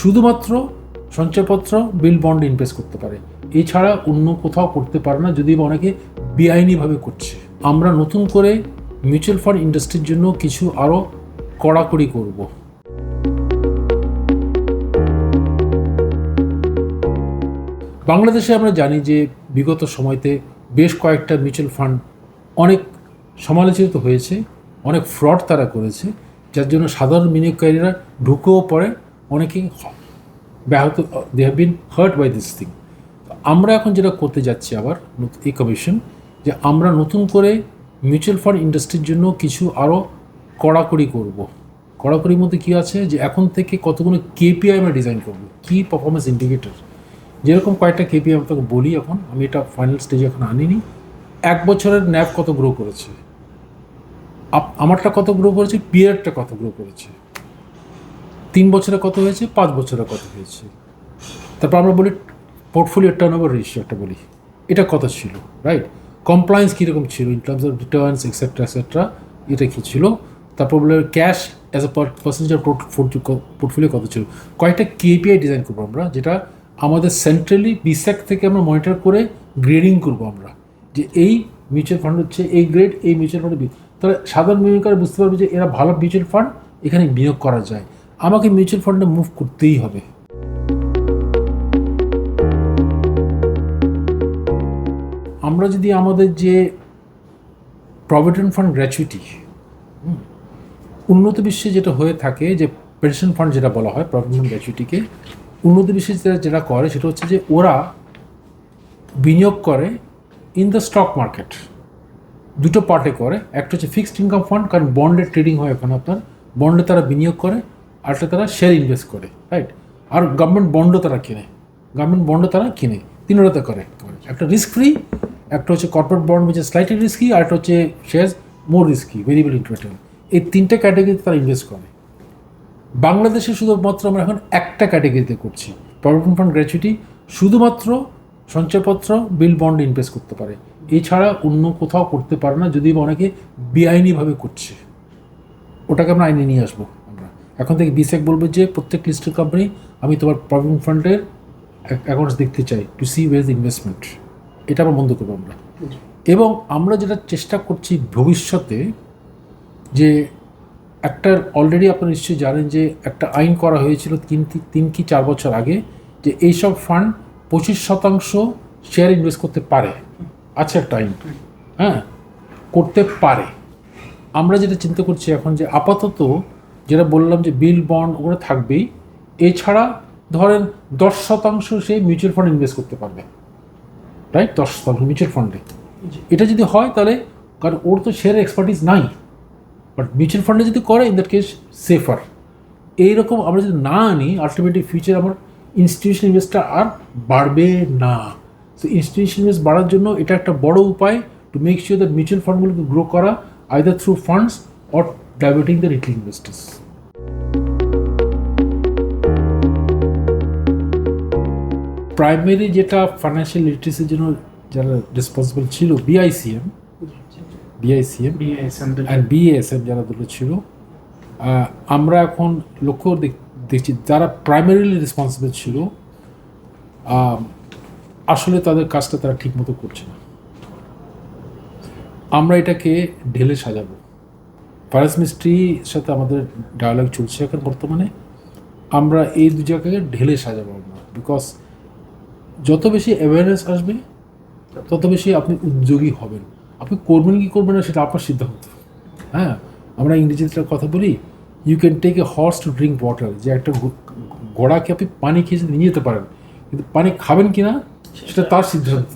শুধুমাত্র সঞ্চয়পত্র, বিল, bond invest করতে পারে। এছাড়া অন্য কোথাও করতে পারে না, যদি বা অনেকে বেআইনিভাবে করছে। আমরা নতুন করে মিউচুয়াল ফান্ড ইন্ডাস্ট্রির জন্য কিছু আরও কড়াকড়ি করব। বাংলাদেশে আমরা জানি যে বিগত সময়তে বেশ কয়েকটা মিউচুয়াল ফান্ড অনেক সমালোচিত হয়েছে, অনেক ফ্রড তারা করেছে, যার জন্য সাধারণ বিনিয়োগকারীরা ঢুকেও পড়ে, অনেকেই ব্যাহত, they have been hurt by this thing. আমরা এখন যেটা করতে যাচ্ছি আবার এই কমিশন, যে আমরা নতুন করে মিউচুয়াল ফান্ড ইন্ডাস্ট্রির জন্য কিছু আরও কড়াকড়ি করব। কড়াকড়ির মধ্যে কী আছে, যে এখন থেকে কতগুলো কেপিআই আমরা ডিজাইন করব, কি পারফরমেন্স ইন্ডিকেটর। যেরকম কয়েকটা কেপিআই আমি তোকে বলি, এখন আমি এটা ফাইনাল স্টেজে এখন আনিনি। 1 বছরের ন্যাপ কত গ্রো করেছে, আমারটা কত গ্রো করেছে, পিয়ারটা কত গ্রো করেছে, 3 বছরে কত হয়েছে, 5 বছরে কত হয়েছে। তারপর আমরা বলি পোর্টফোলিও টার্নওভার রেশিও একটা বলি, এটা কত ছিল, রাইট। কমপ্লায়েন্স কীরকম ছিল in terms of Returns etcetera, এটা কী ছিল। তারপর বলে cash as a percentage of portfolio কত ছিল। কয়েকটা কেপিআই ডিজাইন করবো আমরা, যেটা আমাদের সেন্ট্রালি বিস্যাক থেকে আমরা মনিটর করে গ্রেডিং করবো আমরা, যে এই মিউচুয়াল ফান্ড হচ্ছে এই গ্রেড, এই মিউচুয়াল ফান্ডে। তাহলে সাধারণ বিনিয়োগকারী বুঝতে পারবে যে এরা ভালো মিউচুয়াল ফান্ড, এখানে বিনিয়োগ করা যায়। আমাকে মিউচুয়াল ফান্ডে মুভ করতেই হবে। আমরা যদি আমাদের যে প্রভিডেন্ট ফান্ড গ্র্যাচুইটি, উন্নত বিশ্বে যেটা হয়ে থাকে, যে পেনশন ফান্ড যেটা বলা হয় প্রভিডেন্ট ফান্ড গ্র্যাচুইটিকে, উন্নত বিশ্বে যেটা করে সেটা হচ্ছে যে ওরা বিনিয়োগ করে ইন দ্য স্টক মার্কেট। দুটো পার্টে করে, একটা হচ্ছে ফিক্সড ইনকাম ফান্ড, কারণ বন্ডের ট্রেডিং হয় ওখানে, আপনার বন্ডে তারা বিনিয়োগ করে, আরেকটা তারা শেয়ার ইনভেস্ট করে, রাইট। আর গভর্নমেন্ট বন্ডও তারা কিনে, তিনটাতে করে। একটা রিস্ক ফ্রি, একটা হচ্ছে corporate bond which is slightly risky, আর একটা হচ্ছে share more risky, variable interest. এই 3টে ক্যাটাগরিতে তারা ইনভেস্ট করে। বাংলাদেশে শুধুমাত্র আমরা এখন একটা ক্যাটাগরিতে করছি, প্রভিডেন্ট ফান্ড গ্র্যাচুইটি, শুধুমাত্র সঞ্চয়পত্র, বিল, বন্ড ইনভেস্ট করতে পারে। এছাড়া অন্য কোথাও করতে পারে না, যদি বা অনেকে বেআইনিভাবে করছে। ওটাকে আমরা আইনে নিয়ে আসবো। আমরা এখন থেকে বিসেক বলবে যে প্রত্যেক লিস্টেড কোম্পানি, আমি তোমার প্রভিডেন্ট ফান্ডের অ্যাকাউন্টস দেখতে চাই, টু সি ওয়েজ ইনভেস্টমেন্ট। এটা আমরা বন্ধ করবো আমরা। এবং আমরা যেটা চেষ্টা করছি ভবিষ্যতে, যে একটা অলরেডি আপনারা নিশ্চয়ই জানেন যে একটা আইন করা হয়েছিল 3 কি 4 বছর আগে, যে এইসব ফান্ড 25% শেয়ার ইনভেস্ট করতে পারে। আছে একটা আইন, হ্যাঁ, করতে পারে। আমরা যেটা চিন্তা করছি এখন, যে আপাতত যেটা বললাম যে বিল, বন্ড ওগুলো থাকবেই, এছাড়া ধরেন 10% সে মিউচুয়াল ফান্ড ইনভেস্ট করতে পারবে, রাইট। 10% মিউচুয়াল ফান্ডে। এটা যদি হয় তাহলে, কারণ ওর তো শেয়ারের এক্সপার্টিস নাই, বাট মিউচুয়াল ফান্ডে যদি করে, ইন দ্যাট কেস সেফার। এইরকম আমরা যদি না আনি, আলটিমেটলি ফিউচার আমার ইনস্টিটিউশনাল ইনভেস্টর আর বাড়বে না। সো ইনস্টিটিউশনাল ইনভেস্ট বাড়ার জন্য এটা একটা বড় উপায়, to make sure that mutual ফান্ডগুলোকে গ্রো করা, either through funds or diverting the retail investors. Primary যেটা ফাইন্যান্সিয়াল লিটারেসির জন্য যারা রেসপন্সিবল ছিল, BICM অ্যান্ড BASM যারা দুটো ছিল, আমরা এখন লক্ষ্য দেখছি যারা প্রাইমারিলি রেসপন্সিবল ছিল, আসলে তাদের কাজটা তারা ঠিক মতো করছে না। আমরা এটাকে ঢেলে সাজাবো। ফারেস মিস্ট্রির সাথে আমাদের ডায়ালগ চলছে এখন বর্তমানে। আমরা এই দু জায়গাকে ঢেলে সাজাবো আমরা, বিকজ যত বেশি অ্যাওয়ারনেস আসবে, তত বেশি আপনি উদ্যোগী হবেন। আপনি করবেন কি করবেন না সেটা আপনার সিদ্ধান্ত। হ্যাঁ, আমরা ইংরেজিতে কথা বলি, you can take a horse to drink water, যে একটা ঘোড়াকে আপনি পানি খেয়ে নিয়ে যেতে পারেন, কিন্তু পানি খাবেন কি না সেটা তার সিদ্ধান্ত।